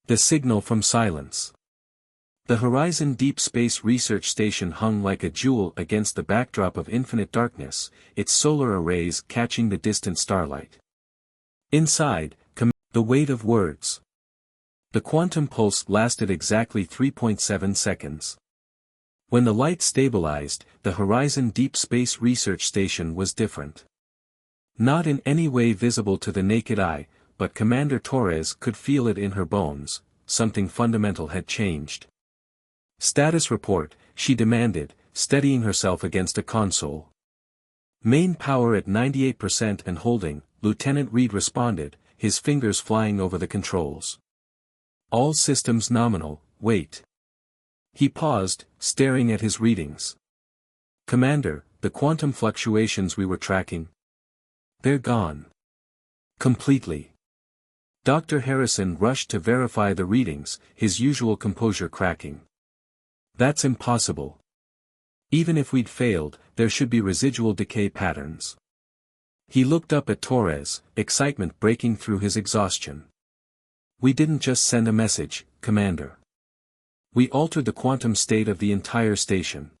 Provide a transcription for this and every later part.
The signal from silence. The Horizon Deep Space Research Station hung like a jewel against the backdrop of infinite darkness, its solar arrays catching the distant starlight. Inside, the weight of words. The quantum pulse lasted exactly 3.7 seconds. When the light stabilized, the Horizon Deep Space Research Station was different. Not in any way visible to the naked eye, but Commander Torres could feel it in her bones, something fundamental had changed. Status report, she demanded, steadying herself against a console. Main power at 98% and holding, Lieutenant Reed responded, his fingers flying over the controls. All systems nominal, wait. He paused, staring at his readings. Commander, the quantum fluctuations we were tracking. They're gone. Completely. Dr. Harrison rushed to verify the readings, his usual composure cracking. That's impossible. Even if we'd failed, there should be residual decay patterns. He looked up at Torres, excitement breaking through his exhaustion. We didn't just send a message, Commander. We altered the quantum state of the entire station.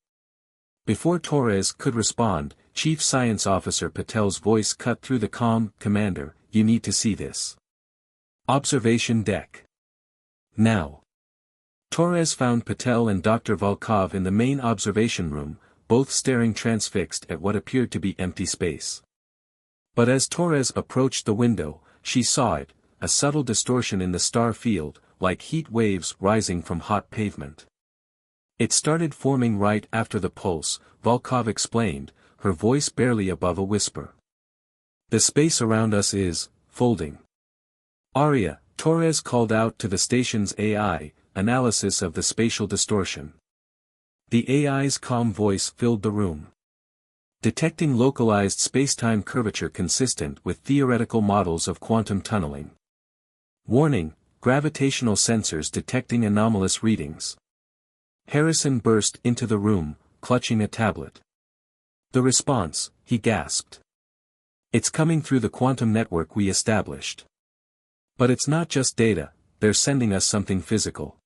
Before Torres could respond, Chief Science Officer Patel's voice cut through the calm, Commander, you need to see this. Observation deck. Now. Torres found Patel and Dr. Volkov in the main observation room, both staring transfixed at what appeared to be empty space. But as Torres approached the window, she saw it, a subtle distortion in the star field, like heat waves rising from hot pavement. It started forming right after the pulse, Volkov explained, her voice barely above a whisper. The space around us is folding. Aria, Torres called out to the station's AI, analysis of the spatial distortion. The AI's calm voice filled the room. Detecting localized spacetime curvature consistent with theoretical models of quantum tunneling. Warning, gravitational sensors detecting anomalous readings. Harrison burst into the room, clutching a tablet. The response, he gasped. It's coming through the quantum network we established. But it's not just data, they're sending us something physical.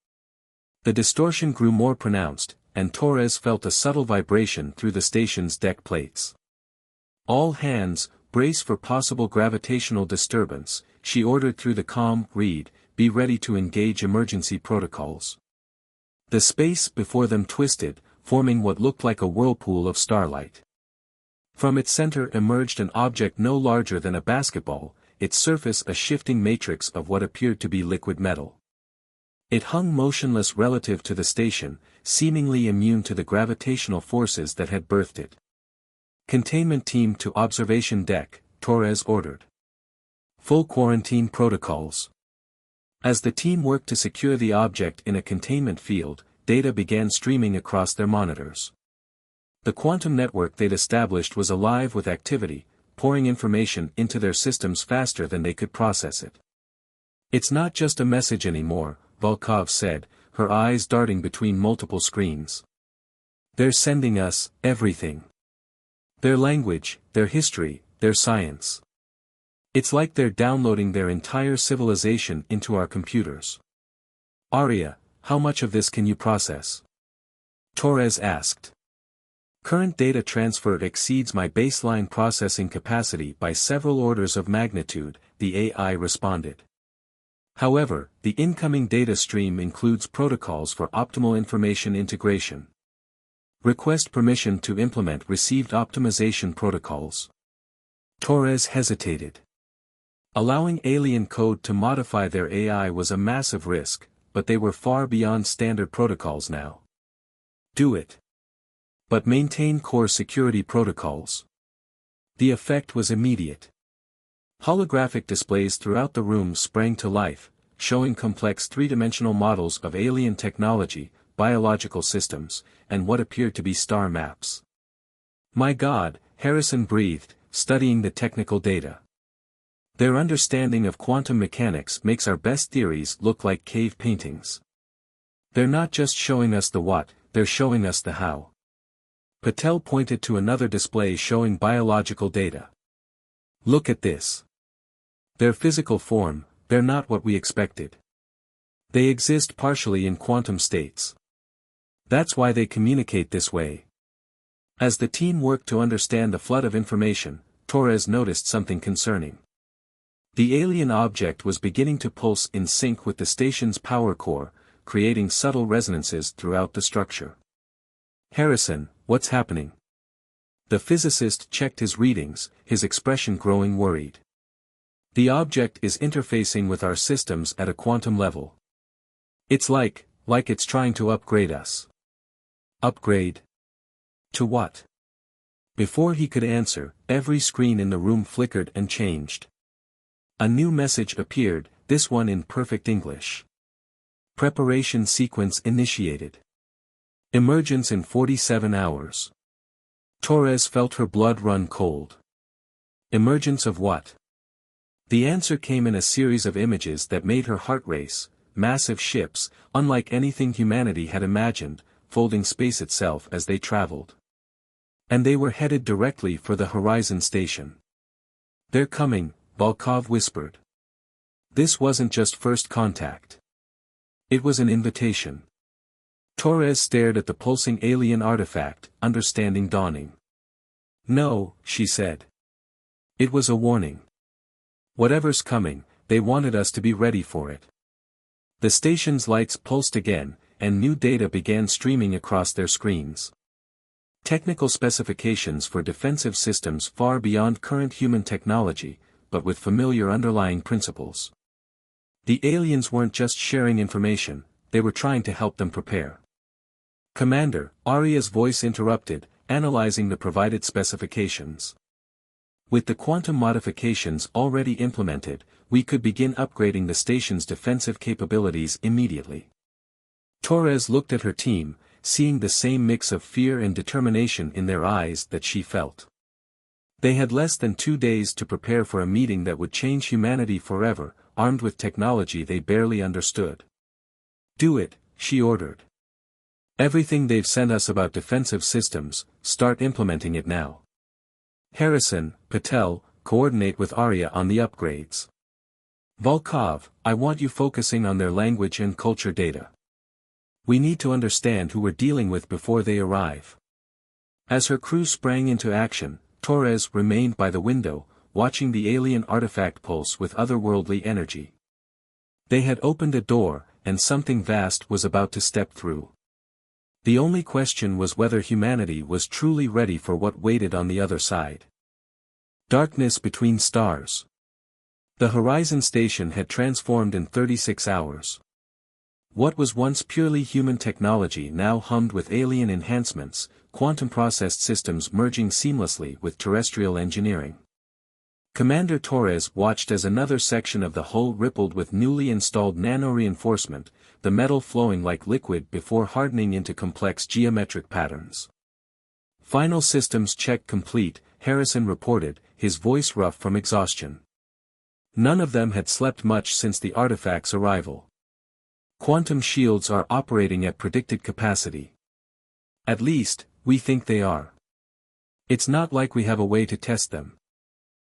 The distortion grew more pronounced, and Torres felt a subtle vibration through the station's deck plates. All hands, brace for possible gravitational disturbance, she ordered through the calm, Reed, be ready to engage emergency protocols. The space before them twisted, forming what looked like a whirlpool of starlight. From its center emerged an object no larger than a basketball, its surface a shifting matrix of what appeared to be liquid metal. It hung motionless relative to the station, seemingly immune to the gravitational forces that had birthed it. Containment team to observation deck, Torres ordered. Full quarantine protocols. As the team worked to secure the object in a containment field, data began streaming across their monitors. The quantum network they'd established was alive with activity, pouring information into their systems faster than they could process it. It's not just a message anymore, Volkov said, her eyes darting between multiple screens. They're sending us everything. Their language, their history, their science. It's like they're downloading their entire civilization into our computers. Aria, how much of this can you process? Torres asked. Current data transfer exceeds my baseline processing capacity by several orders of magnitude, the AI responded. However, the incoming data stream includes protocols for optimal information integration. Request permission to implement received optimization protocols. Torres hesitated. Allowing alien code to modify their AI was a massive risk, but they were far beyond standard protocols now. Do it. But maintain core security protocols. The effect was immediate. Holographic displays throughout the room sprang to life, showing complex three-dimensional models of alien technology, biological systems, and what appeared to be star maps. My God, Harrison breathed, studying the technical data. Their understanding of quantum mechanics makes our best theories look like cave paintings. They're not just showing us the what, they're showing us the how. Patel pointed to another display showing biological data. Look at this. Their physical form, they're not what we expected. They exist partially in quantum states. That's why they communicate this way. As the team worked to understand the flood of information, Torres noticed something concerning. The alien object was beginning to pulse in sync with the station's power core, creating subtle resonances throughout the structure. "Harrison, what's happening?" The physicist checked his readings, his expression growing worried. "The object is interfacing with our systems at a quantum level. It's like it's trying to upgrade us." "Upgrade? To what?" Before he could answer, every screen in the room flickered and changed. A new message appeared, this one in perfect English. "Preparation sequence initiated. Emergence in 47 hours. Torres felt her blood run cold. Emergence of what? The answer came in a series of images that made her heart race: massive ships, unlike anything humanity had imagined, folding space itself as they traveled. And they were headed directly for the Horizon station. "They're coming," Volkov whispered. This wasn't just first contact. It was an invitation. Torres stared at the pulsing alien artifact, understanding dawning. "No," she said. "It was a warning. Whatever's coming, they wanted us to be ready for it." The station's lights pulsed again, and new data began streaming across their screens. Technical specifications for defensive systems far beyond current human technology, but with familiar underlying principles. The aliens weren't just sharing information, they were trying to help them prepare. "Commander," Arya's voice interrupted, analyzing the provided specifications. "With the quantum modifications already implemented, we could begin upgrading the station's defensive capabilities immediately." Torres looked at her team, seeing the same mix of fear and determination in their eyes that she felt. They had less than 2 days to prepare for a meeting that would change humanity forever, armed with technology they barely understood. "Do it," she ordered. "Everything they've sent us about defensive systems, start implementing it now. Harrison, Patel, coordinate with Arya on the upgrades. Volkov, I want you focusing on their language and culture data. We need to understand who we're dealing with before they arrive." As her crew sprang into action, Torres remained by the window, watching the alien artifact pulse with otherworldly energy. They had opened a door, and something vast was about to step through. The only question was whether humanity was truly ready for what waited on the other side. Darkness between stars. The Horizon station had transformed in 36 hours. What was once purely human technology now hummed with alien enhancements, quantum-processed systems merging seamlessly with terrestrial engineering. Commander Torres watched as another section of the hull rippled with newly installed nano-reinforcement, the metal flowing like liquid before hardening into complex geometric patterns. "Final systems check complete," Harrison reported, his voice rough from exhaustion. None of them had slept much since the artifact's arrival. "Quantum shields are operating at predicted capacity. At least, we think they are. It's not like we have a way to test them."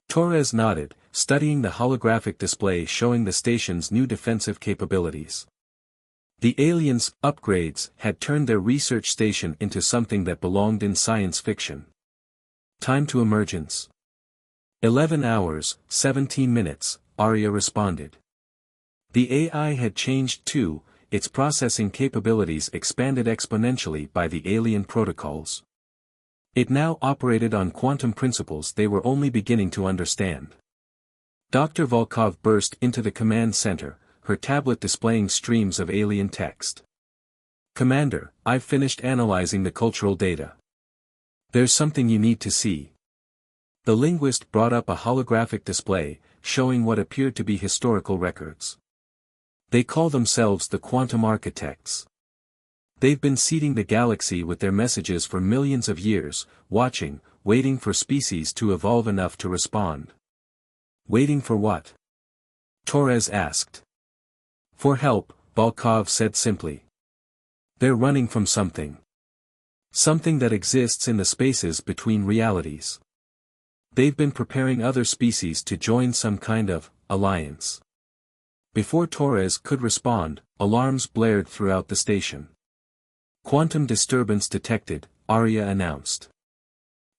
Torres nodded, studying the holographic display showing the station's new defensive capabilities. The aliens' upgrades had turned their research station into something that belonged in science fiction. "Time to emergence." 11 hours, 17 minutes, Arya responded. The AI had changed too, its processing capabilities expanded exponentially by the alien protocols. It now operated on quantum principles they were only beginning to understand. Dr. Volkov burst into the command center, her tablet displaying streams of alien text. "Commander, I've finished analyzing the cultural data. There's something you need to see." The linguist brought up a holographic display, showing what appeared to be historical records. "They call themselves the Quantum Architects. They've been seeding the galaxy with their messages for millions of years, watching, waiting for species to evolve enough to respond." "Waiting for what?" Torres asked. "For help," Volkov said simply. "They're running from something. Something that exists in the spaces between realities. They've been preparing other species to join some kind of alliance. Before Torres could respond, alarms blared throughout the station. Quantum disturbance detected, Arya announced.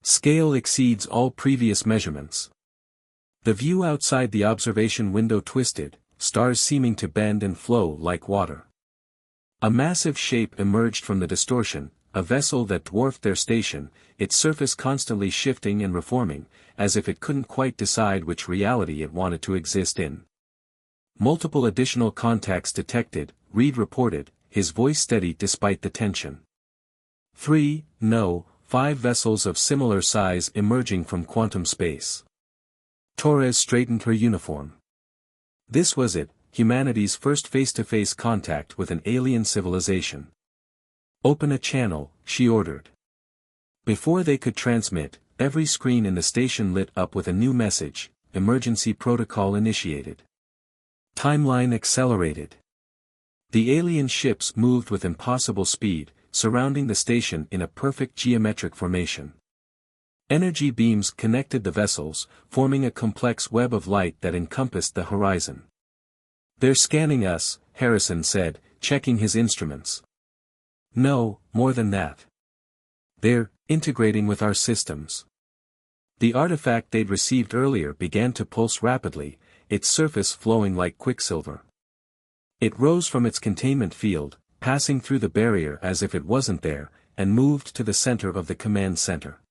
Scale exceeds all previous measurements. The view outside the observation window twisted, stars seeming to bend and flow like water. A massive shape emerged from the distortion, a vessel that dwarfed their station, its surface constantly shifting and reforming, as if it couldn't quite decide which reality it wanted to exist in. Multiple additional contacts detected, Reed reported, his voice steady despite the tension. 5 vessels of similar size emerging from quantum space. Torres straightened her uniform. This was it, humanity's first face-to-face contact with an alien civilization. Open a channel, she ordered. Before they could transmit, every screen in the station lit up with a new message: emergency protocol initiated. Timeline accelerated. The alien ships moved with impossible speed, surrounding the station in a perfect geometric formation. Energy beams connected the vessels, forming a complex web of light that encompassed the horizon. "They're scanning us," Harrison said, checking his instruments. "No, more than that. They're integrating with our systems." The artifact they'd received earlier began to pulse rapidly, its surface flowing like quicksilver. It rose from its containment field, passing through the barrier as if it wasn't there, and moved to the center of the command center.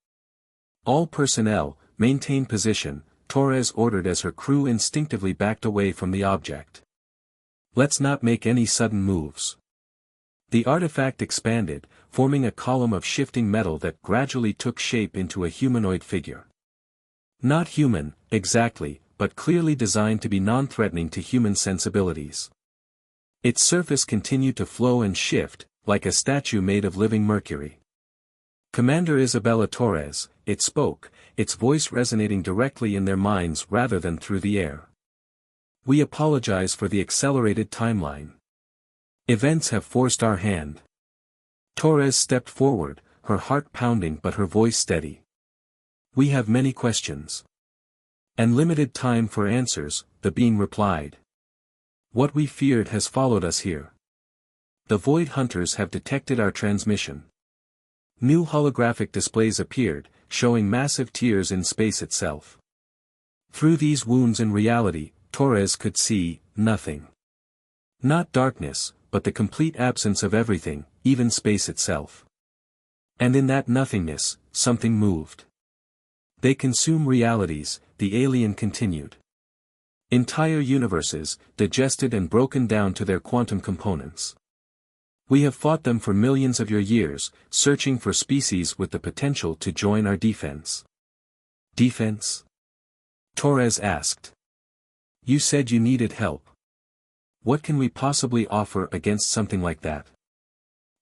"All personnel, maintain position," Torres ordered as her crew instinctively backed away from the object. "Let's not make any sudden moves." The artifact expanded, forming a column of shifting metal that gradually took shape into a humanoid figure. Not human, exactly, but clearly designed to be non-threatening to human sensibilities. Its surface continued to flow and shift, like a statue made of living mercury. "Commander Isabella Torres," it spoke, its voice resonating directly in their minds rather than through the air. "We apologize for the accelerated timeline. Events have forced our hand." Torres stepped forward, her heart pounding but her voice steady. "We have many questions. And limited time for answers," the being replied. "What we feared has followed us here. The Void Hunters have detected our transmission." New holographic displays appeared, showing massive tears in space itself. Through these wounds in reality, Torres could see nothing. Not darkness, but the complete absence of everything, even space itself. And in that nothingness, something moved. "They consume realities," the alien continued. "Entire universes, digested and broken down to their quantum components. We have fought them for millions of your years, searching for species with the potential to join our defense." "Defense?" Torres asked. "You said you needed help. What can we possibly offer against something like that?"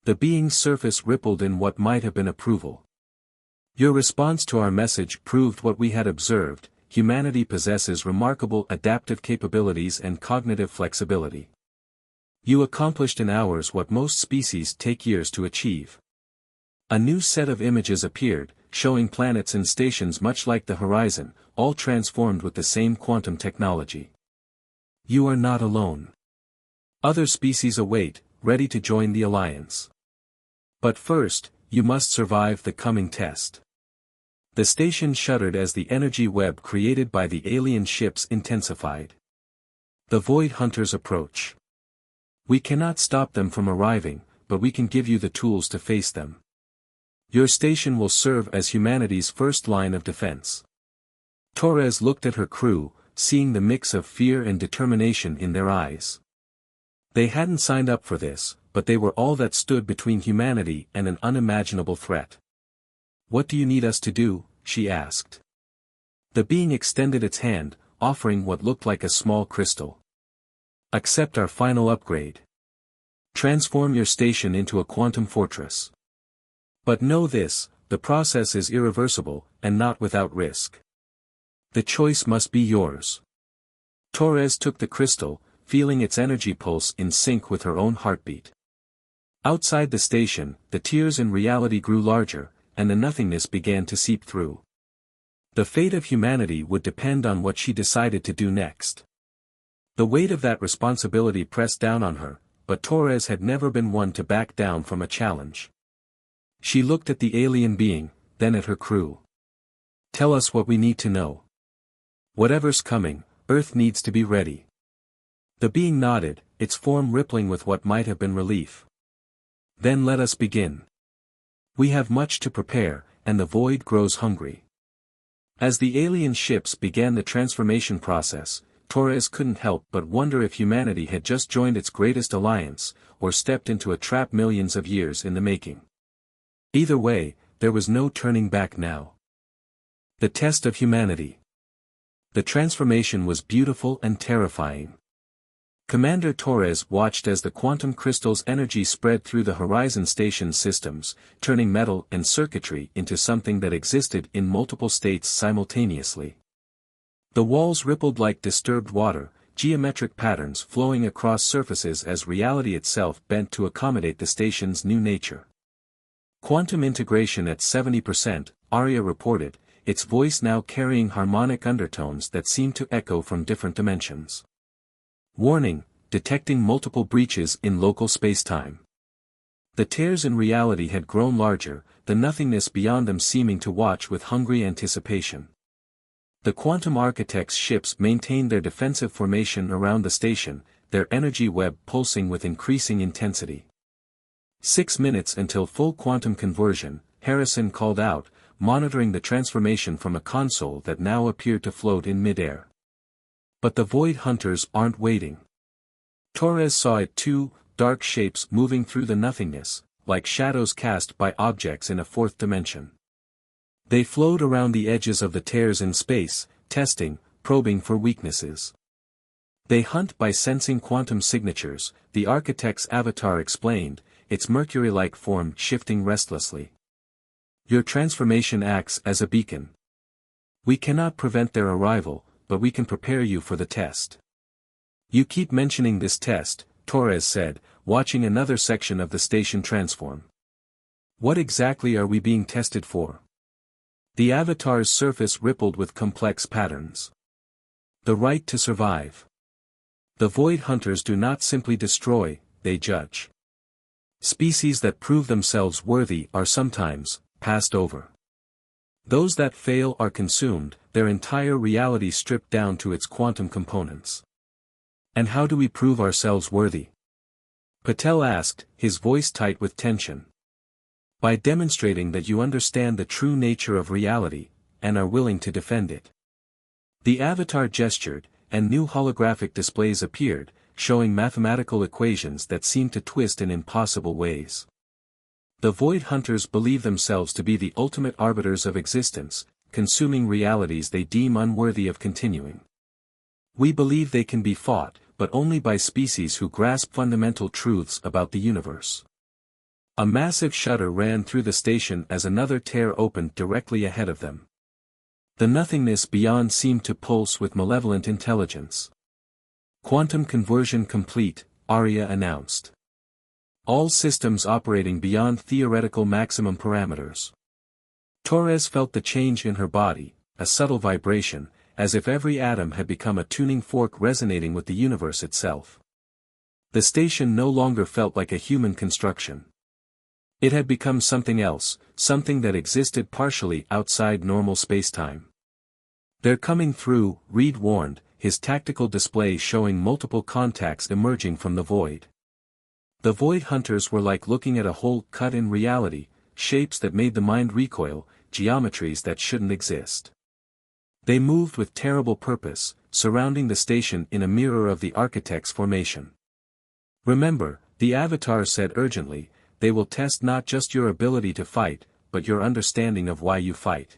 The being's surface rippled in what might have been approval. "Your response to our message proved what we had observed: humanity possesses remarkable adaptive capabilities and cognitive flexibility. You accomplished in hours what most species take years to achieve." A new set of images appeared, showing planets and stations much like the horizon, all transformed with the same quantum technology. "You are not alone. Other species await, ready to join the alliance. But first, you must survive the coming test." The station shuddered as the energy web created by the alien ships intensified. "The Void Hunters approach. We cannot stop them from arriving, but we can give you the tools to face them. Your station will serve as humanity's first line of defense." Torres looked at her crew, seeing the mix of fear and determination in their eyes. They hadn't signed up for this, but they were all that stood between humanity and an unimaginable threat. "What do you need us to do?" she asked. The being extended its hand, offering what looked like a small crystal. "Accept our final upgrade. Transform your station into a quantum fortress. But know this, the process is irreversible, and not without risk. The choice must be yours." Torres took the crystal, feeling its energy pulse in sync with her own heartbeat. Outside the station, the tears in reality grew larger, and the nothingness began to seep through. The fate of humanity would depend on what she decided to do next. The weight of that responsibility pressed down on her, but Torres had never been one to back down from a challenge. She looked at the alien being, then at her crew. "Tell us what we need to know. Whatever's coming, Earth needs to be ready." The being nodded, its form rippling with what might have been relief. "Then let us begin. We have much to prepare, and the void grows hungry." As the alien ships began the transformation process, Torres couldn't help but wonder if humanity had just joined its greatest alliance, or stepped into a trap millions of years in the making. Either way, there was no turning back now. The test of humanity. The transformation was beautiful and terrifying. Commander Torres watched as the quantum crystal's energy spread through the Horizon Station systems, turning metal and circuitry into something that existed in multiple states simultaneously. The walls rippled like disturbed water, geometric patterns flowing across surfaces as reality itself bent to accommodate the station's new nature. "Quantum integration at 70%, Arya reported, its voice now carrying harmonic undertones that seemed to echo from different dimensions. "Warning, detecting multiple breaches in local spacetime." The tears in reality had grown larger, the nothingness beyond them seeming to watch with hungry anticipation. The quantum architects' ships maintained their defensive formation around the station, their energy web pulsing with increasing intensity. 6 minutes until full quantum conversion, Harrison called out, monitoring the transformation from a console that now appeared to float in midair. But the Void Hunters aren't waiting. Torres saw it too, dark shapes moving through the nothingness, like shadows cast by objects in a fourth dimension. They flowed around the edges of the tears in space, testing, probing for weaknesses. "They hunt by sensing quantum signatures," the architect's avatar explained, its mercury-like form shifting restlessly. "Your transformation acts as a beacon. We cannot prevent their arrival, but we can prepare you for the test." "You keep mentioning this test," Torres said, watching another section of the station transform. "What exactly are we being tested for?" The avatar's surface rippled with complex patterns. "The right to survive. The Void Hunters do not simply destroy, they judge. Species that prove themselves worthy are sometimes passed over. Those that fail are consumed, their entire reality stripped down to its quantum components." "And how do we prove ourselves worthy?" Patel asked, his voice tight with tension. "By demonstrating that you understand the true nature of reality, and are willing to defend it." The avatar gestured, and new holographic displays appeared, showing mathematical equations that seemed to twist in impossible ways. "The Void Hunters believe themselves to be the ultimate arbiters of existence, consuming realities they deem unworthy of continuing. We believe they can be fought, but only by species who grasp fundamental truths about the universe." A massive shudder ran through the station as another tear opened directly ahead of them. The nothingness beyond seemed to pulse with malevolent intelligence. "Quantum conversion complete," Arya announced. "All systems operating beyond theoretical maximum parameters." Torres felt the change in her body, a subtle vibration, as if every atom had become a tuning fork resonating with the universe itself. The station no longer felt like a human construction. It had become something else, something that existed partially outside normal spacetime. "They're coming through," Reed warned, his tactical display showing multiple contacts emerging from the void. The Void Hunters were like looking at a hole cut in reality, shapes that made the mind recoil, geometries that shouldn't exist. They moved with terrible purpose, surrounding the station in a mirror of the architect's formation. "Remember," the avatar said urgently, "they will test not just your ability to fight, but your understanding of why you fight.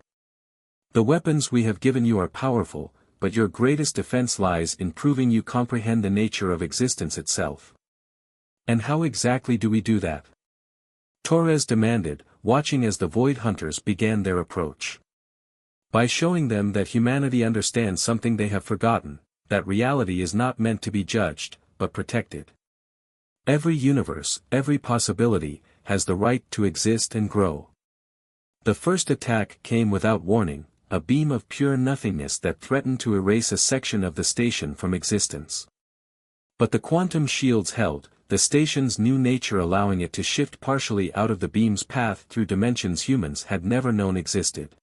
The weapons we have given you are powerful, but your greatest defense lies in proving you comprehend the nature of existence itself." "And how exactly do we do that?" Torres demanded, watching as the Void Hunters began their approach. "By showing them that humanity understands something they have forgotten, that reality is not meant to be judged, but protected. Every universe, every possibility, has the right to exist and grow." The first attack came without warning, a beam of pure nothingness that threatened to erase a section of the station from existence. But the quantum shields held, the station's new nature allowing it to shift partially out of the beam's path through dimensions humans had never known existed.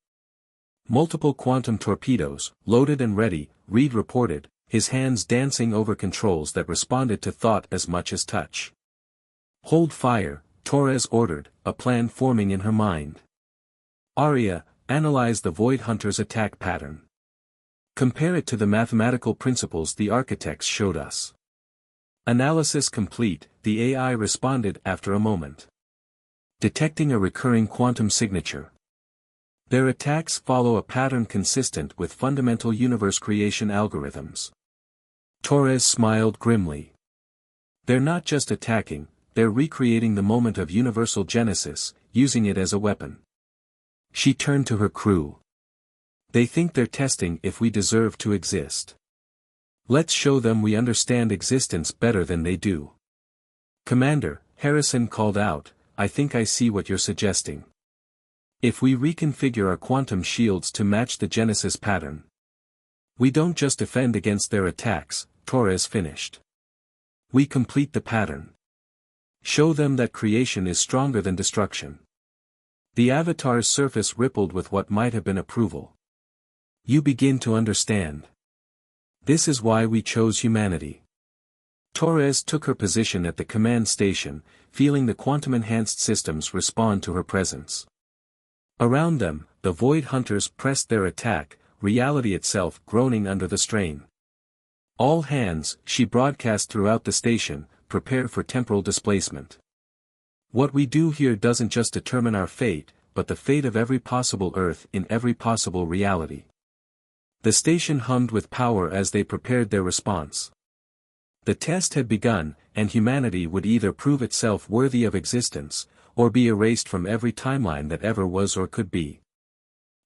Multiple quantum torpedoes, loaded and ready, Reed reported, his hands dancing over controls that responded to thought as much as touch. Hold fire, Torres ordered, a plan forming in her mind. Arya, analyze the Void Hunter's attack pattern. Compare it to the mathematical principles the architects showed us. Analysis complete, the AI responded after a moment. Detecting a recurring quantum signature. Their attacks follow a pattern consistent with fundamental universe creation algorithms. Torres smiled grimly. They're not just attacking, they're recreating the moment of universal genesis, using it as a weapon. She turned to her crew. They think they're testing if we deserve to exist. Let's show them we understand existence better than they do. Commander, Harrison called out, I think I see what you're suggesting. If we reconfigure our quantum shields to match the Genesis pattern. We don't just defend against their attacks, Torres finished. We complete the pattern. Show them that creation is stronger than destruction. The avatar's surface rippled with what might have been approval. You begin to understand. This is why we chose humanity. Torres took her position at the command station, feeling the quantum-enhanced systems respond to her presence. Around them, the Void Hunters pressed their attack, reality itself groaning under the strain. All hands, she broadcast throughout the station, prepare for temporal displacement. What we do here doesn't just determine our fate, but the fate of every possible Earth in every possible reality. The station hummed with power as they prepared their response. The test had begun, and humanity would either prove itself worthy of existence, or be erased from every timeline that ever was or could be.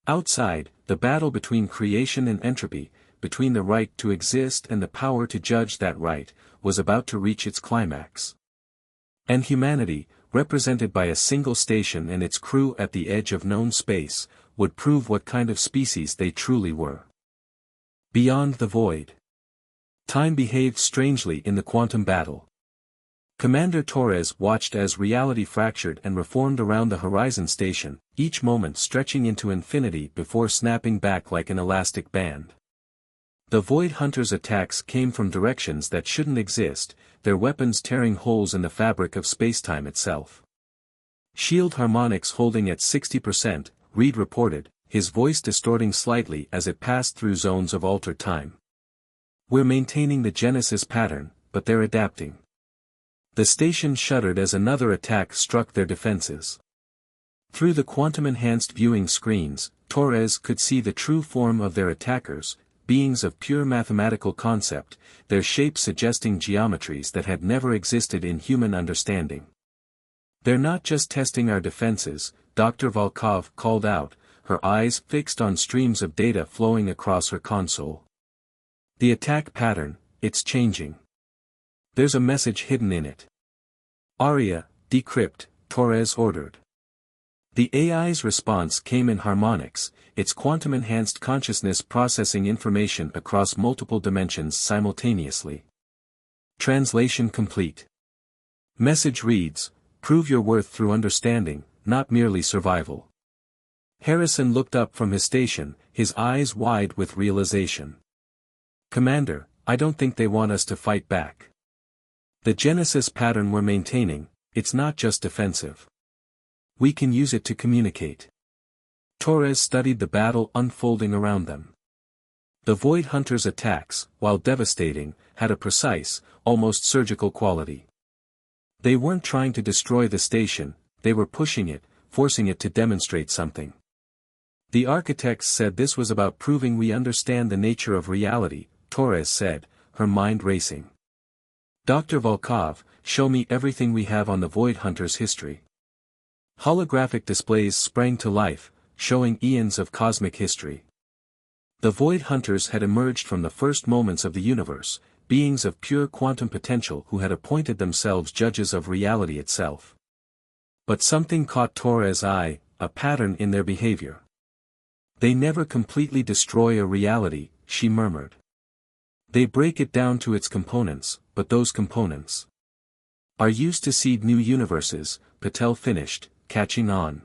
Outside, the battle between creation and entropy, between the right to exist and the power to judge that right, was about to reach its climax. And humanity, represented by a single station and its crew at the edge of known space, would prove what kind of species they truly were. Beyond the void. Time behaved strangely in the quantum battle. Commander Torres watched as reality fractured and reformed around the Horizon station, each moment stretching into infinity before snapping back like an elastic band. The Void Hunters' attacks came from directions that shouldn't exist, their weapons tearing holes in the fabric of spacetime itself. Shield harmonics holding at 60%, Reed reported, his voice distorting slightly as it passed through zones of altered time. We're maintaining the Genesis pattern, but they're adapting. The station shuddered as another attack struck their defenses. Through the quantum-enhanced viewing screens, Torres could see the true form of their attackers, beings of pure mathematical concept, their shapes suggesting geometries that had never existed in human understanding. They're not just testing our defenses, Dr. Volkov called out, her eyes fixed on streams of data flowing across her console. The attack pattern, it's changing. There's a message hidden in it. Arya, decrypt, Torres ordered. The AI's response came in harmonics, its quantum-enhanced consciousness processing information across multiple dimensions simultaneously. Translation complete. Message reads, prove your worth through understanding, not merely survival. Harrison looked up from his station, his eyes wide with realization. Commander, I don't think they want us to fight back. The Genesis pattern we're maintaining, it's not just defensive. We can use it to communicate. Torres studied the battle unfolding around them. The Void Hunters' attacks, while devastating, had a precise, almost surgical quality. They weren't trying to destroy the station, they were pushing it, forcing it to demonstrate something. The architects said this was about proving we understand the nature of reality, Torres said, her mind racing. Dr. Volkov, show me everything we have on the Void Hunters' history. Holographic displays sprang to life, showing eons of cosmic history. The Void Hunters had emerged from the first moments of the universe, beings of pure quantum potential who had appointed themselves judges of reality itself. But something caught Torres' eye, a pattern in their behavior. They never completely destroy a reality, she murmured. They break it down to its components, but those components are used to seed new universes, Patel finished, catching on.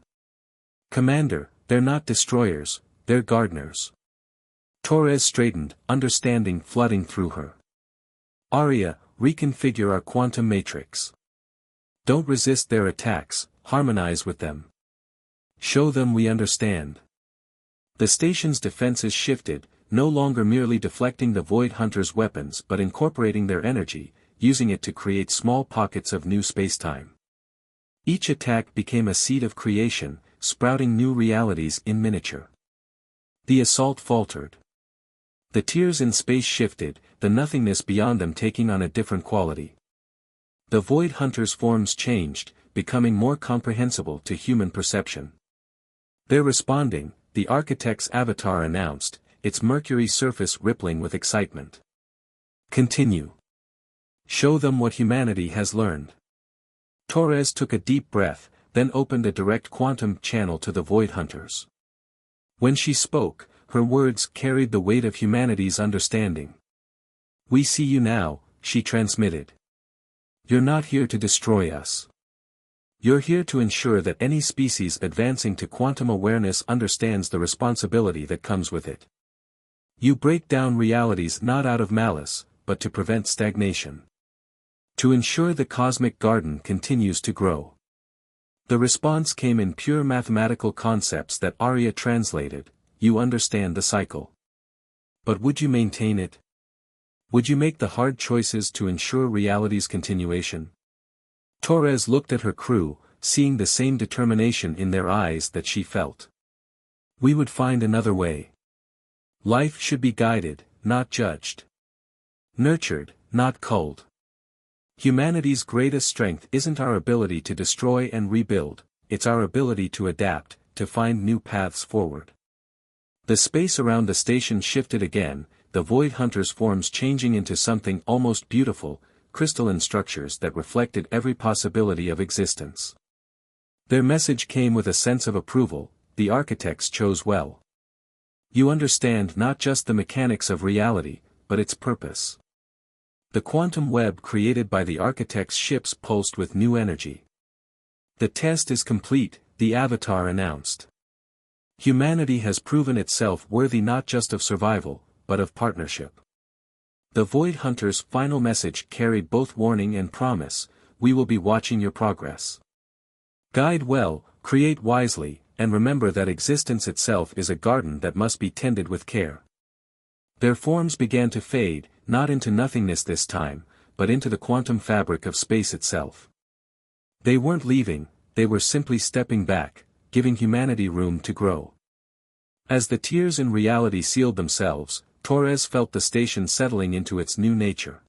Commander, they're not destroyers, they're gardeners. Torres straightened, understanding flooding through her. Arya, reconfigure our quantum matrix. Don't resist their attacks, harmonize with them. Show them we understand. The station's defenses shifted, no longer merely deflecting the Void Hunters' weapons but incorporating their energy, using it to create small pockets of new spacetime. Each attack became a seed of creation, sprouting new realities in miniature. The assault faltered. The tiers in space shifted, the nothingness beyond them taking on a different quality. The Void Hunters' forms changed, becoming more comprehensible to human perception. They're responding, the Architect's avatar announced, its mercury surface rippling with excitement. Continue. Show them what humanity has learned. Torres took a deep breath, then opened a direct quantum channel to the Void Hunters. When she spoke, her words carried the weight of humanity's understanding. We see you now, she transmitted. You're not here to destroy us. You're here to ensure that any species advancing to quantum awareness understands the responsibility that comes with it. You break down realities not out of malice, but to prevent stagnation. To ensure the cosmic garden continues to grow. The response came in pure mathematical concepts that Arya translated. You understand the cycle. But would you maintain it? Would you make the hard choices to ensure reality's continuation? Torres looked at her crew, seeing the same determination in their eyes that she felt. We would find another way. Life should be guided, not judged. Nurtured, not culled. Humanity's greatest strength isn't our ability to destroy and rebuild, it's our ability to adapt, to find new paths forward. The space around the station shifted again, the Void Hunters' forms changing into something almost beautiful, crystalline structures that reflected every possibility of existence. Their message came with a sense of approval, the architects chose well. You understand not just the mechanics of reality, but its purpose. The quantum web created by the architect's ships pulsed with new energy. The test is complete, the avatar announced. Humanity has proven itself worthy not just of survival, but of partnership. The Void Hunters' final message carried both warning and promise, we will be watching your progress. Guide well, create wisely, and remember that existence itself is a garden that must be tended with care. Their forms began to fade, not into nothingness this time, but into the quantum fabric of space itself. They weren't leaving, they were simply stepping back, giving humanity room to grow. As the tiers in reality sealed themselves, Torres felt the station settling into its new nature.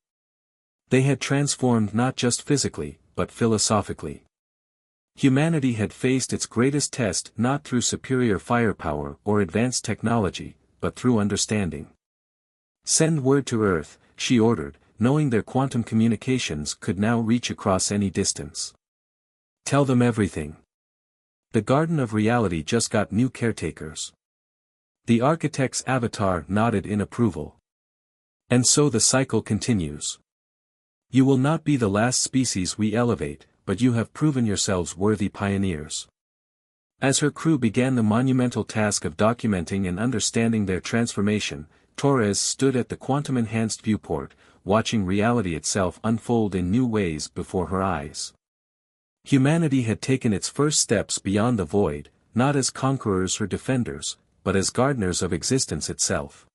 They had transformed not just physically, but philosophically. Humanity had faced its greatest test not through superior firepower or advanced technology, but through understanding. Send word to Earth, she ordered, knowing their quantum communications could now reach across any distance. Tell them everything. The Garden of Reality just got new caretakers. The architect's avatar nodded in approval. And so the cycle continues. You will not be the last species we elevate, but you have proven yourselves worthy pioneers. As her crew began the monumental task of documenting and understanding their transformation, Torres stood at the quantum-enhanced viewport, watching reality itself unfold in new ways before her eyes. Humanity had taken its first steps beyond the void, not as conquerors or defenders, but as gardeners of existence itself.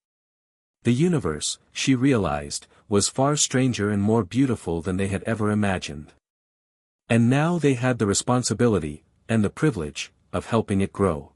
The universe, she realized, was far stranger and more beautiful than they had ever imagined. And now they had the responsibility, and the privilege, of helping it grow.